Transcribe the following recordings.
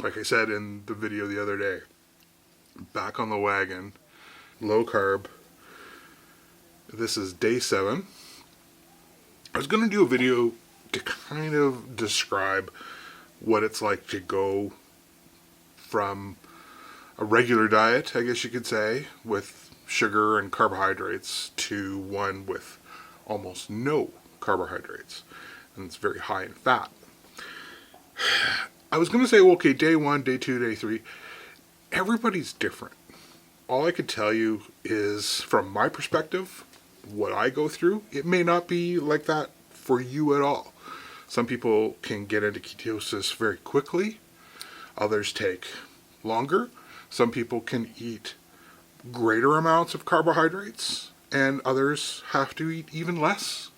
Like I said in the video the other day, back on the wagon, low carb. This is day 7. I was going to do a video to kind of describe what it's like to go from a regular diet, I guess you could say, with sugar and carbohydrates to one with almost no carbohydrates, and it's very high in fat. I was going to say, okay, day 1, day 2, day 3, everybody's different. All I could tell you is, from my perspective, what I go through, it may not be like that for you at all. Some people can get into ketosis very quickly. Others take longer. Some people can eat greater amounts of carbohydrates, and others have to eat even less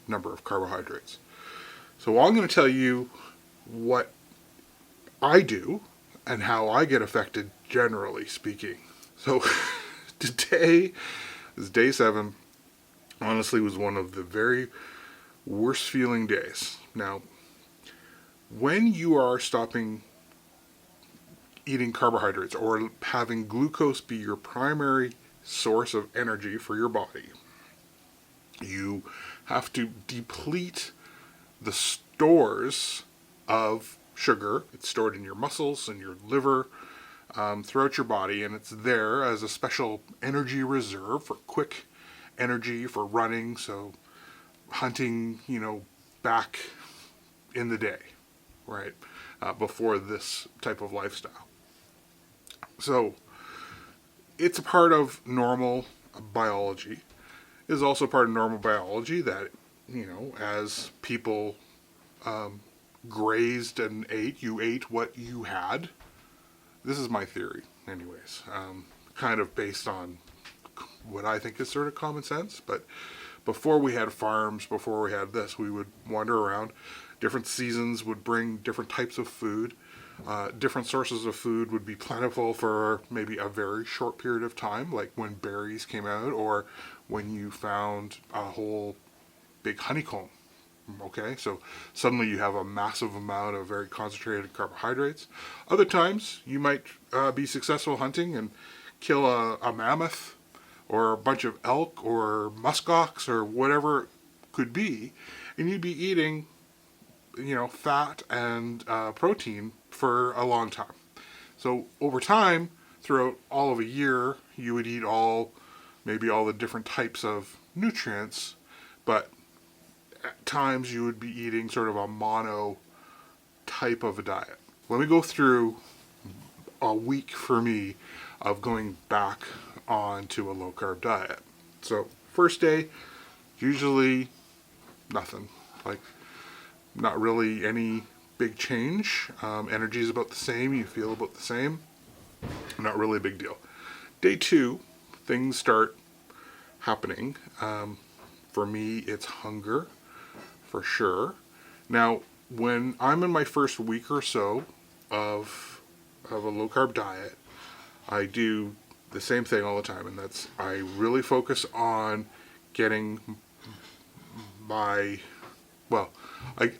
number of carbohydrates. So I'm going to tell you what I do and how I get affected, generally speaking. So today is day 7. Honestly, was one of the very worst feeling days. Now, when you are stopping eating carbohydrates or having glucose be your primary source of energy for your body, you have to deplete the stores of sugar. It's stored in your muscles and your liver, throughout your body, and it's there as a special energy reserve for quick energy for running, so hunting, back in the day, right, before this type of lifestyle. So it's a part of normal biology. It is also part of normal biology that, as people grazed and ate, you ate what you had. This is my theory, anyways, kind of based on what I think is sort of common sense. But before we had farms, before we had this, we would wander around. Different seasons would bring different types of food. Different sources of food would be plentiful for maybe a very short period of time, like when berries came out or when you found a whole big honeycomb. Okay, so suddenly you have a massive amount of very concentrated carbohydrates. Other times you might be successful hunting and kill a mammoth or a bunch of elk or muskox or whatever it could be, and you'd be eating, fat and protein for a long time. So over time, throughout all of a year, you would eat maybe all the different types of nutrients, but at times you would be eating sort of a mono type of a diet. Let me go through a week for me of going back onto a low carb diet. So first day, usually nothing, like not really any big change. Energy is about the same, you feel about the same, not really a big deal. Day 2, things start happening. For me, it's hunger, for sure. Now, when I'm in my first week or so of a low carb diet, I do the same thing all the time, and that's I really focus on getting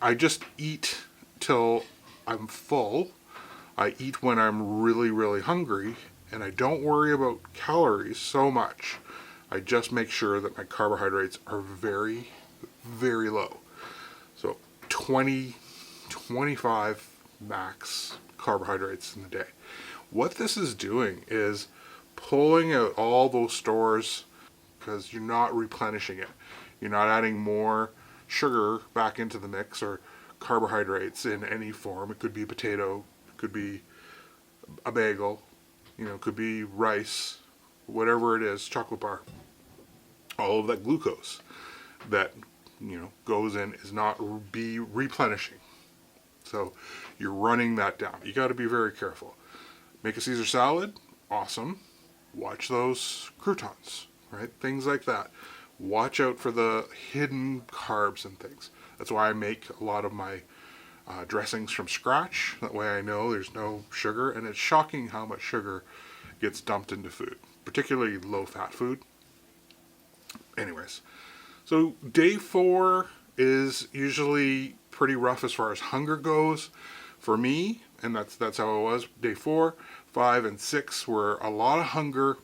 I just eat till I'm full. I eat when I'm really, really hungry, and I don't worry about calories so much. I just make sure that my carbohydrates are very, very low. So 20, 25 max carbohydrates in the day. What this is doing is pulling out all those stores because you're not replenishing it. You're not adding more sugar back into the mix or carbohydrates in any form. It could be a potato, it could be a bagel, it could be rice, whatever it is, chocolate bar. All of that glucose that goes in is not be replenishing. So you're running that down. You got to be very careful. Make a Caesar salad, awesome. Watch those croutons, right? Things like that. Watch out for the hidden carbs and things. That's why I make a lot of my dressings from scratch. That way I know there's no sugar, and it's shocking how much sugar gets dumped into food, particularly low-fat food. Anyways, so day 4 is usually pretty rough as far as hunger goes for me, and that's how it was. Day 4, 5, and 6 were a lot of hunger.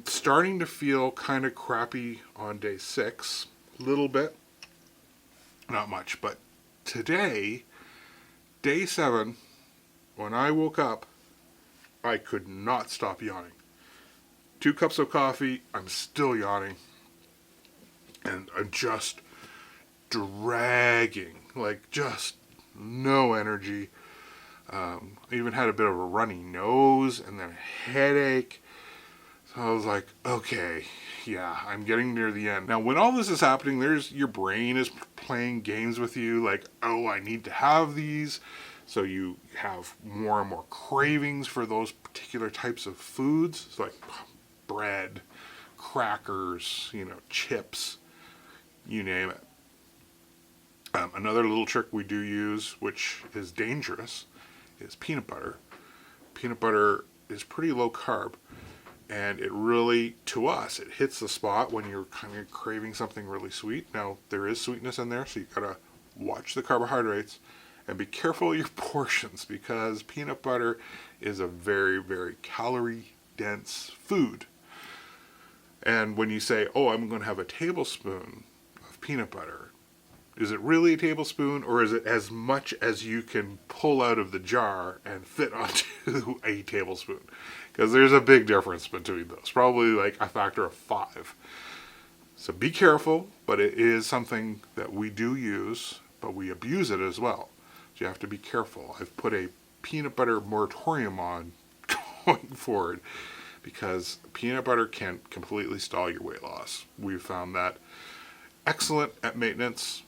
Starting to feel kind of crappy on day 6, a little bit, not much. But today, day 7, when I woke up, I could not stop yawning. 2 cups of coffee, I'm still yawning, and I'm just dragging, like just no energy. I even had a bit of a runny nose and then a headache. So I was like, okay, yeah, I'm getting near the end. Now, when all this is happening, your brain is playing games with you, like, oh, I need to have these. So you have more and more cravings for those particular types of foods. It's like bread, crackers, chips, you name it. Another little trick we do use, which is dangerous, is peanut butter. Peanut butter is pretty low carb, and it really, to us, it hits the spot when you're kind of craving something really sweet. Now, there is sweetness in there, so you gotta watch the carbohydrates and be careful of your portions, because peanut butter is a very, very calorie-dense food. And when you say, oh, I'm going to have a tablespoon of peanut butter, is it really a tablespoon, or is it as much as you can pull out of the jar and fit onto a tablespoon? Because there's a big difference between those, probably like a factor of 5. So be careful, but it is something that we do use, but we abuse it as well. So you have to be careful. I've put a peanut butter moratorium on going forward, because peanut butter can completely stall your weight loss. We've found that excellent at maintenance.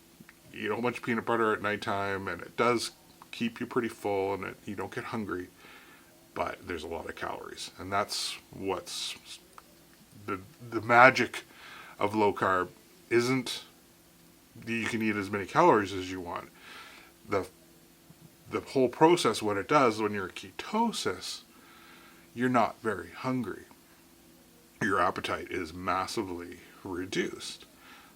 You eat a whole bunch of peanut butter at nighttime, and it does keep you pretty full, and you don't get hungry, but there's a lot of calories. And that's what's the magic of low carb. Isn't that you can eat as many calories as you want. The whole process, what it does when you're in ketosis, you're not very hungry. Your appetite is massively reduced.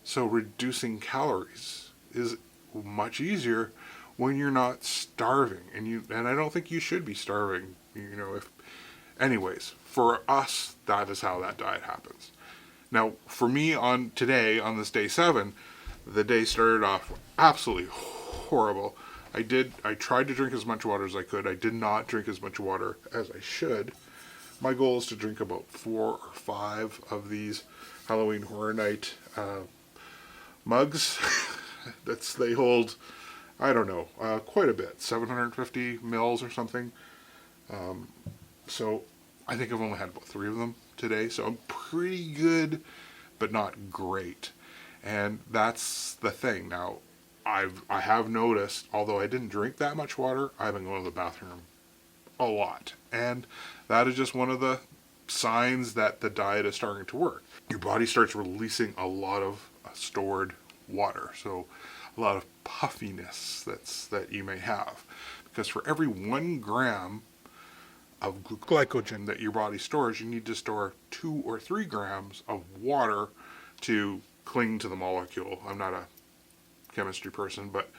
So reducing calories is much easier when you're not starving, and I don't think you should be starving. Anyways, for us, that is how that diet happens. Now, for me, on this day 7, the day started off absolutely horrible. I tried to drink as much water as I could. I did not drink as much water as I should. My goal is to drink about 4 or 5 of these Halloween Horror Night mugs. They hold, I don't know, quite a bit, 750 mils or something. So I think I've only had about 3 of them today. So I'm pretty good, but not great. And that's the thing. Now, I have noticed, although I didn't drink that much water, I've been going to the bathroom a lot. And that is just one of the signs that the diet is starting to work. Your body starts releasing a lot of stored water. So a lot of puffiness that you may have. Because for every 1 gram of glycogen that your body stores, you need to store 2 or 3 grams of water to cling to the molecule. I'm not a chemistry person, but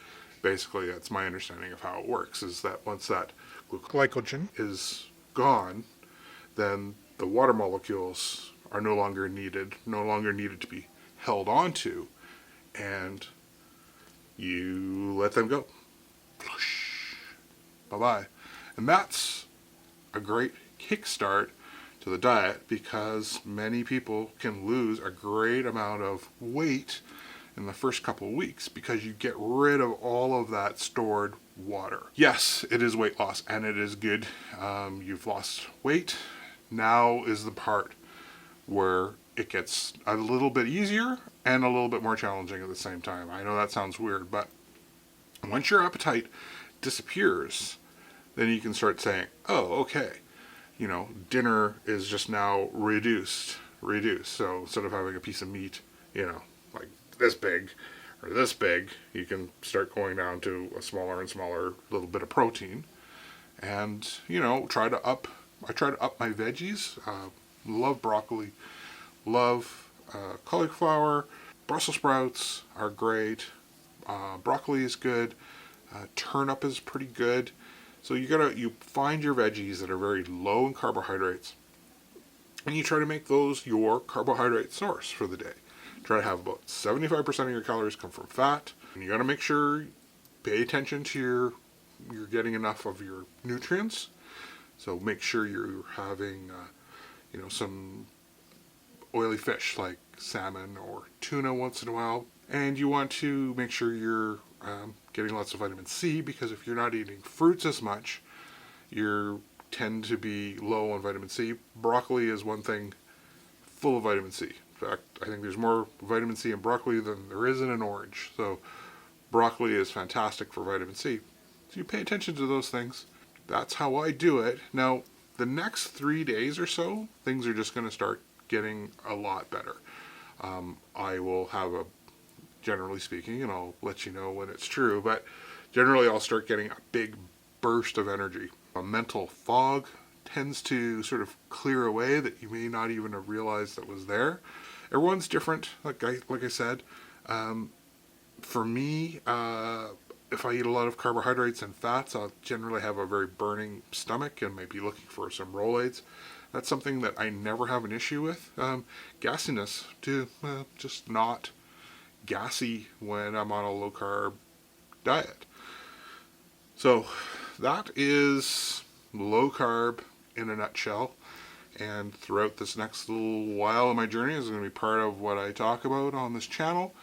basically that's my understanding of how it works, is that once that glycogen is gone, then the water molecules are no longer needed to be held onto, and you let them go. Bye-bye. And that's a great kickstart to the diet, because many people can lose a great amount of weight in the first couple of weeks because you get rid of all of that stored water. Yes, it is weight loss, and it is good. You've lost weight. Now is the part where it gets a little bit easier and a little bit more challenging at the same time. I know that sounds weird, but once your appetite disappears, then you can start saying, oh, okay, dinner is just now reduced. So instead of having a piece of meat, like this big or this big, you can start going down to a smaller and smaller little bit of protein. And, try to up my veggies. Love broccoli, love cauliflower, Brussels sprouts are great, broccoli is good, turnip is pretty good. So you find your veggies that are very low in carbohydrates, and you try to make those your carbohydrate source for the day. Try to have about 75% of your calories come from fat, and you got to make sure pay attention to you're getting enough of your nutrients. So make sure you're having some oily fish like salmon or tuna once in a while, and you want to make sure you're getting lots of vitamin C, because if you're not eating fruits as much, you tend to be low on vitamin C. Broccoli is one thing full of vitamin C. In fact, I think there's more vitamin C in broccoli than there is in an orange. So broccoli is fantastic for vitamin C. So you pay attention to those things. That's how I do it. Now, the next 3 days or so, things are just going to start getting a lot better. I will have generally speaking, and I'll let you know when it's true, but generally I'll start getting a big burst of energy. A mental fog tends to sort of clear away that you may not even have realized that was there. Everyone's different, like I said. For me, if I eat a lot of carbohydrates and fats, I'll generally have a very burning stomach and might be looking for some Rolaids. That's something that I never have an issue with. Gassiness, just not gassy when I'm on a low carb diet. So that is low carb in a nutshell. And throughout this next little while of my journey is going to be part of what I talk about on this channel,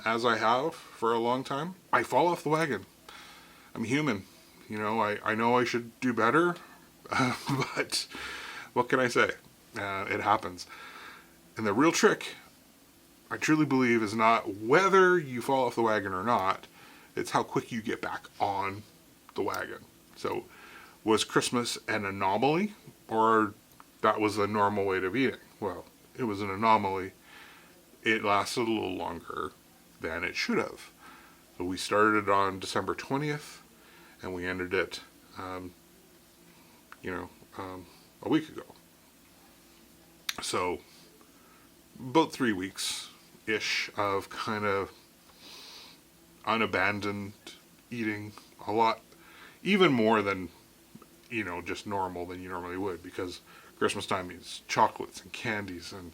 as I have for a long time. I fall off the wagon. I'm human. I know I should do better, but what can I say? It happens. And the real trick, I truly believe, is not whether you fall off the wagon or not. It's how quick you get back on the wagon. So, was Christmas an anomaly, or that was a normal way of eating? Well, it was an anomaly. It lasted a little longer than it should have. So we started on December 20th, and we ended it, a week ago. So, about 3 weeks-ish of kind of unabandoned eating, a lot, even more than, just normal than you normally would, because Christmas time means chocolates and candies and,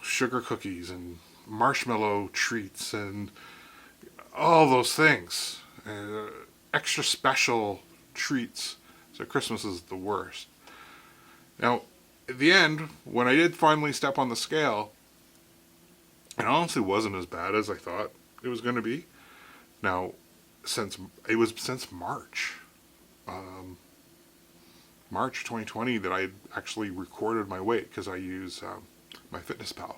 sugar cookies and marshmallow treats and all those things. Extra special treats. So Christmas is the worst. Now, at the end, when I did finally step on the scale, it honestly wasn't as bad as I thought it was going to be. Now, since March, March 2020, that I actually recorded my weight, because I use my FitnessPal,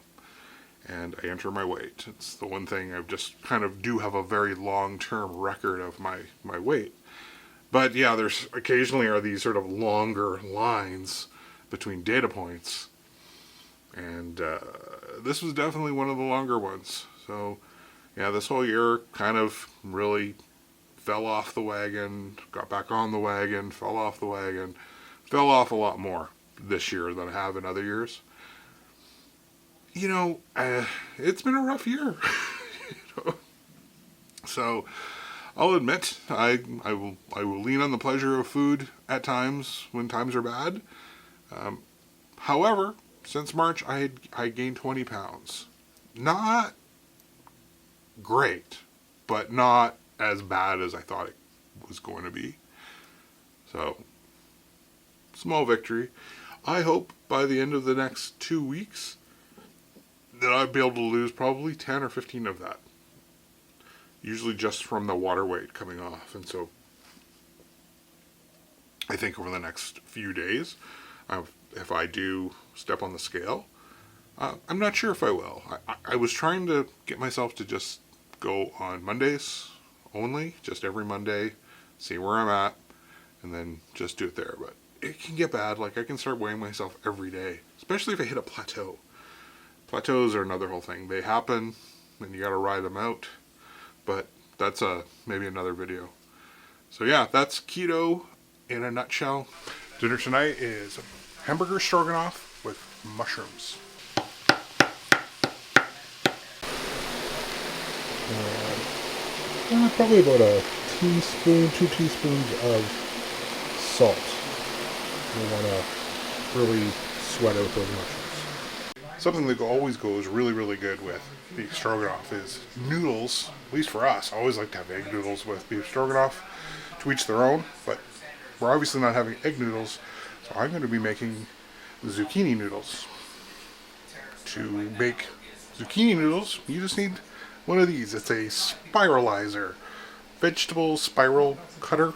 and I enter my weight. It's the one thing I've just kind of do have a very long-term record of my weight. But yeah, there's occasionally are these sort of longer lines between data points, and this was definitely one of the longer ones. So yeah, this whole year kind of really fell off the wagon, got back on the wagon, fell off the wagon, fell off a lot more this year than I have in other years. It's been a rough year. So I'll admit, I will lean on the pleasure of food at times when times are bad. However, since March, I gained 20 pounds. Not great, but not as bad as I thought it was going to be. So, small victory. I hope by the end of the next 2 weeks that I'll be able to lose probably 10 or 15 of that. Usually just from the water weight coming off. And so I think over the next few days, if I do step on the scale, I'm not sure if I will. I was trying to get myself to just go on Mondays only, just every Monday, see where I'm at, and then just do it there. But it can get bad. Like, I can start weighing myself every day, especially if I hit a plateau. Plateaus are another whole thing. They happen, and you got to ride them out. But that's maybe another video. So yeah, that's keto in a nutshell. Dinner tonight is hamburger stroganoff with mushrooms. Probably about a teaspoon, 2 teaspoons of salt. You want to really sweat out those mushrooms. Something that always goes really, really good with beef stroganoff is noodles. At least for us, I always like to have egg noodles with beef stroganoff. To each their own, but we're obviously not having egg noodles, so I'm going to be making zucchini noodles. To make zucchini noodles, you just need one of these. It's a spiralizer, vegetable spiral cutter.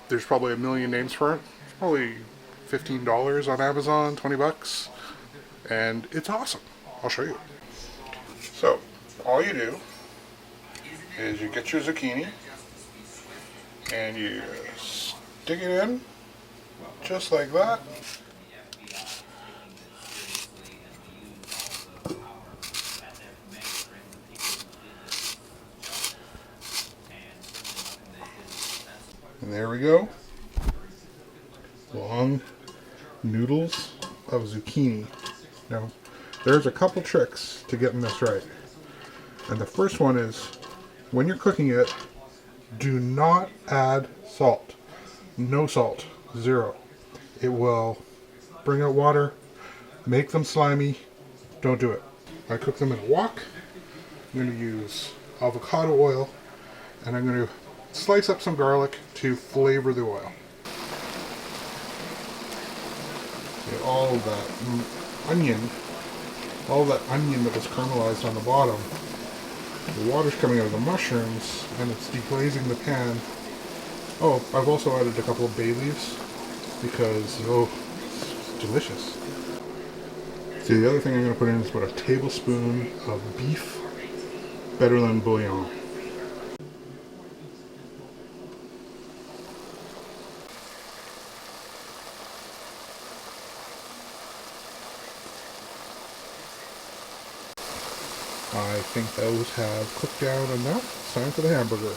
There's probably a million names for it. It's probably $15 on Amazon, 20 bucks, and it's awesome. I'll show you. So, all you do is you get your zucchini and you stick it in just like that. And there we go. Long noodles of zucchini. Now, there's a couple tricks to getting this right. And the first one is, when you're cooking it, do not add salt. No salt. Zero. It will bring out water, make them slimy. Don't do it. I cook them in a wok. I'm going to use avocado oil, and I'm going to slice up some garlic to flavor the oil. Okay, all of that onion that was caramelized on the bottom, the water's coming out of the mushrooms and it's deglazing the pan. Oh, I've also added a couple of bay leaves because, oh, it's delicious. See, the other thing I'm going to put in is about a tablespoon of beef, better than bouillon. I think those have cooked down enough. It's time for the hamburger.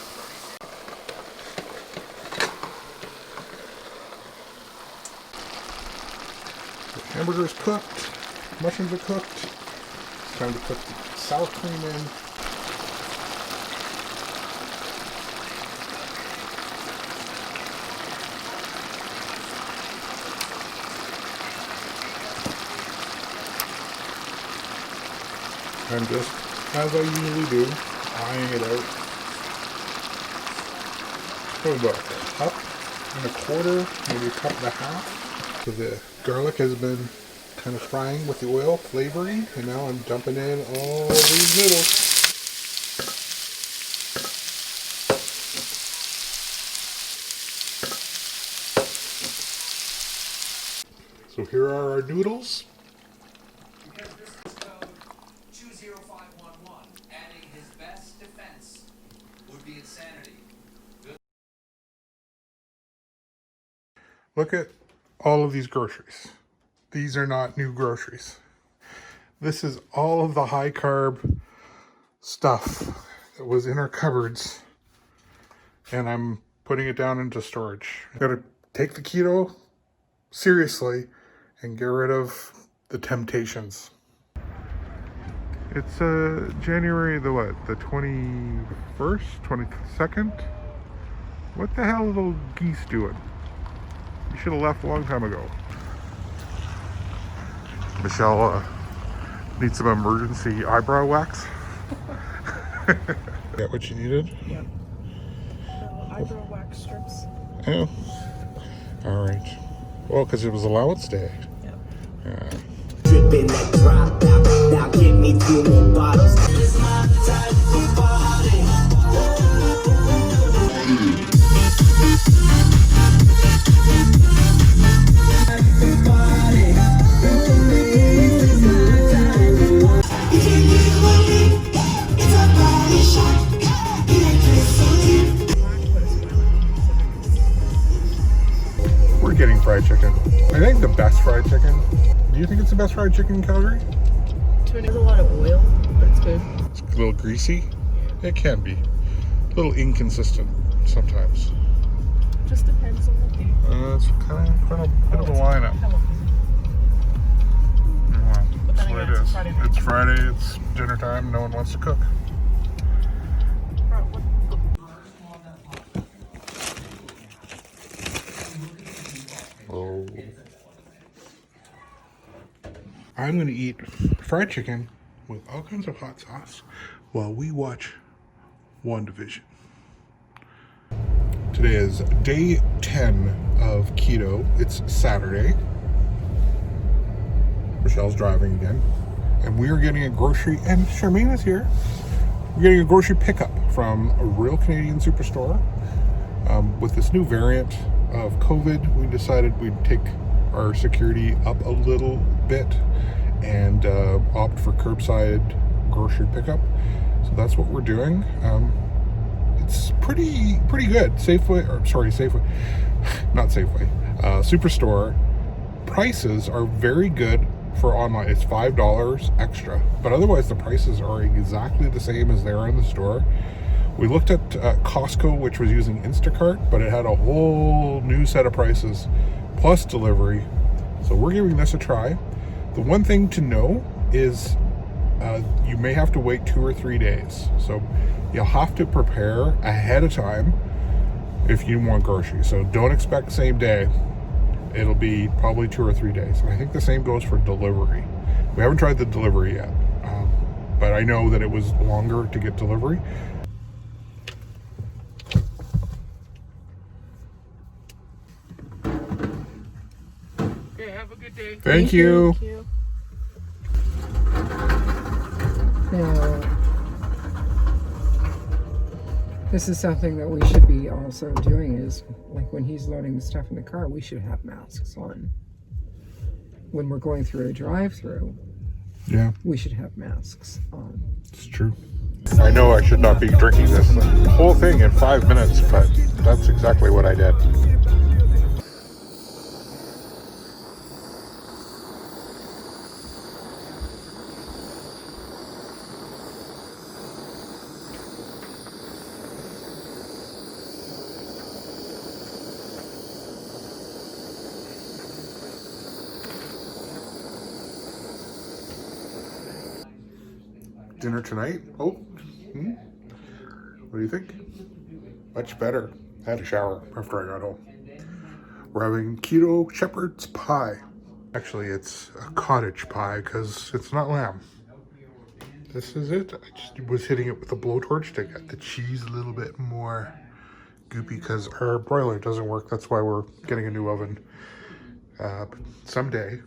The hamburger is cooked. Mushrooms are cooked. It's time to put the sour cream in. And just as I usually do, eyeing it out. Probably about a cup and a quarter, maybe a cup and a half. So the garlic has been kind of frying with the oil, flavoring, and now I'm dumping in all these noodles. So here are our noodles. Look at all of these groceries. These are not new groceries. This is all of the high carb stuff that was in our cupboards, and I'm putting it down into storage. I've got to take the keto seriously and get rid of the temptations. It's January the what? The 21st, 22nd? What the hell are those geese doing? You should have left a long time ago. Michelle needs some emergency eyebrow wax. Get what you needed? Yep. Eyebrow wax strips. Oh. Alright. Well, because it was allowance day. Yep. Yeah. Dripping that drop out. Now give me 2 more bottles. It's my type of party. We're getting fried chicken. I think the best fried chicken. Do you think it's the best fried chicken in Calgary? There's a lot of oil, but it's good. It's a little greasy. It can be. A little inconsistent sometimes. Just depends on the day. It's kind of a bit of a lineup. Yeah, that's what it is. It's Friday, it's dinner time, no one wants to cook. I'm going to eat fried chicken with all kinds of hot sauce while we watch WandaVision. Today is day 10 of keto. It's Saturday. Michelle's driving again. And we are getting a grocery, and Charmaine is here. We're getting a grocery pickup from a real Canadian superstore. With this new variant of COVID, we decided we'd take our security up a little bit and opt for curbside grocery pickup. So that's what we're doing. It's pretty good. Safeway, not Safeway. Superstore prices are very good for online. It's $5 extra, but otherwise the prices are exactly the same as they are in the store. We looked at Costco, which was using Instacart, but it had a whole new set of prices plus delivery. So we're giving this a try. The one thing to know is you may have to wait 2 or 3 days. So you'll have to prepare ahead of time if you want groceries. So don't expect same day. It'll be probably 2 or 3 days. And I think the same goes for delivery. We haven't tried the delivery yet, but I know that it was longer to get delivery. Okay, have a good day. Thank you. Thank you. Now, this is something that we should be also doing is, like when he's loading the stuff in the car, we should have masks on. When we're going through a drive-through, Yeah, we should have masks on. it's true. I know I should not be drinking this whole thing in 5 minutes, but that's exactly what I did. Dinner tonight? Oh, what do you think? Much better. I had a shower after I got home. We're having keto shepherd's pie. Actually, it's a cottage pie because it's not lamb. This is it. I just was hitting it with a blowtorch to get the cheese a little bit more goopy because our broiler doesn't work. That's why we're getting a new oven. Someday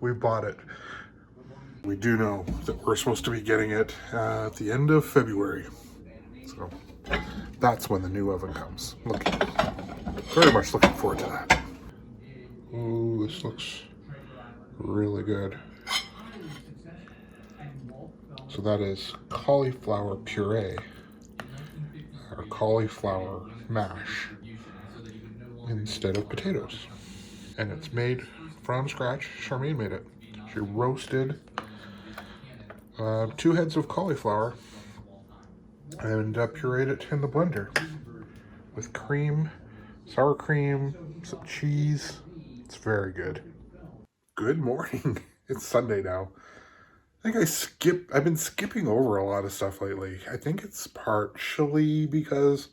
we bought it. We do know that we're supposed to be getting it at the end of February. So that's when the new oven comes. Very much looking forward to that. Oh, this looks really good. So that is cauliflower puree or cauliflower mash instead of potatoes. And it's made from scratch. Charmaine made it. She roasted 2 heads of cauliflower and pureed it in the blender with cream, sour cream, some cheese. It's very good. Good morning. It's Sunday now. I think I've been skipping over a lot of stuff lately. I think it's partially because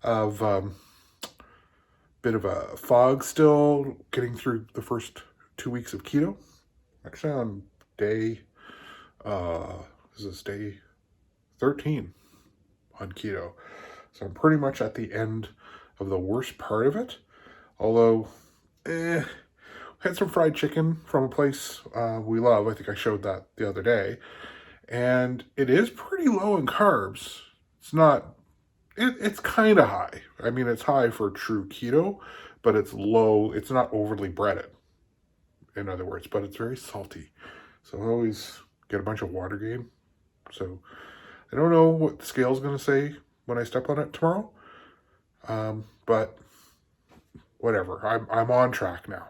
of bit of a fog still getting through the first 2 weeks of keto. Actually on day this is day 13 on keto. So I'm pretty much at the end of the worst part of it. Although, we had some fried chicken from a place we love. I think I showed that the other day. And it is pretty low in carbs. It's not, it's kind of high. I mean, it's high for true keto, but it's low. It's not overly breaded, in other words, but it's very salty. So I always get a bunch of water gain. So I don't know what the scale's going to say when I step on it tomorrow. But whatever, I'm on track now.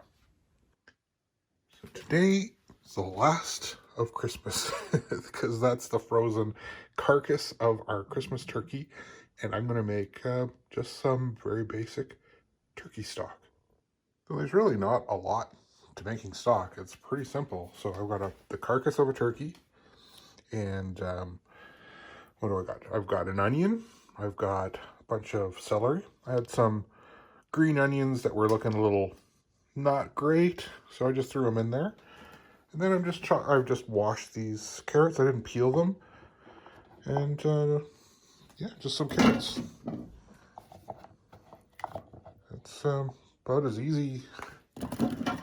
So today is the last of Christmas because that's the frozen carcass of our Christmas turkey. And I'm going to make just some very basic turkey stock. So there's really not a lot to making stock. It's pretty simple. So I've got the carcass of a turkey. And what do I got? I've got an onion. I've got a bunch of celery. I had some green onions that were looking a little not great, so I just threw them in there. And then I've just washed these carrots. I didn't peel them. And yeah, just some carrots. It's about as easy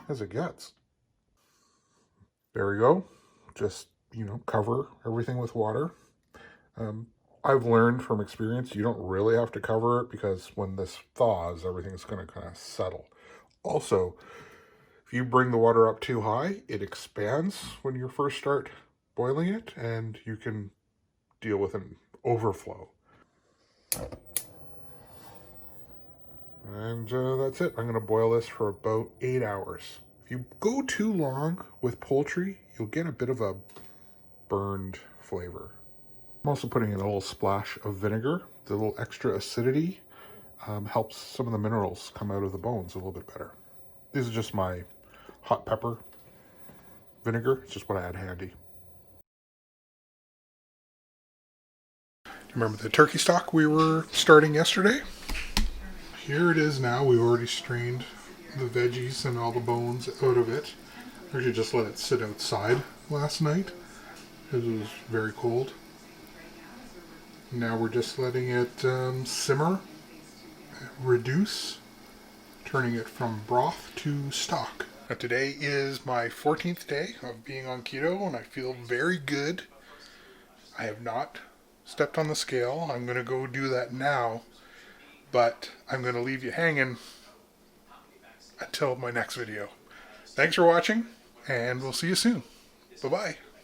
as it gets. There we go. Just, cover everything with water. I've learned from experience you don't really have to cover it because when this thaws, everything's going to kind of settle. Also, if you bring the water up too high, it expands when you first start boiling it, and you can deal with an overflow. And that's it. I'm going to boil this for about 8 hours. If you go too long with poultry, you'll get a bit of a burned flavor. I'm also putting in a little splash of vinegar. The little extra acidity helps some of the minerals come out of the bones a little bit better. This is just my hot pepper vinegar. It's just what I had handy. Remember the turkey stock we were starting yesterday? Here it is now. We've already strained the veggies and all the bones out of it. I actually just let it sit outside last night because it was very cold. Now we're just letting it simmer, reduce, turning it from broth to stock. Now today is my 14th day of being on keto and I feel very good. I have not stepped on the scale. I'm going to go do that now, but I'm going to leave you hanging until my next video. Thanks for watching, and we'll see you soon. Bye-bye.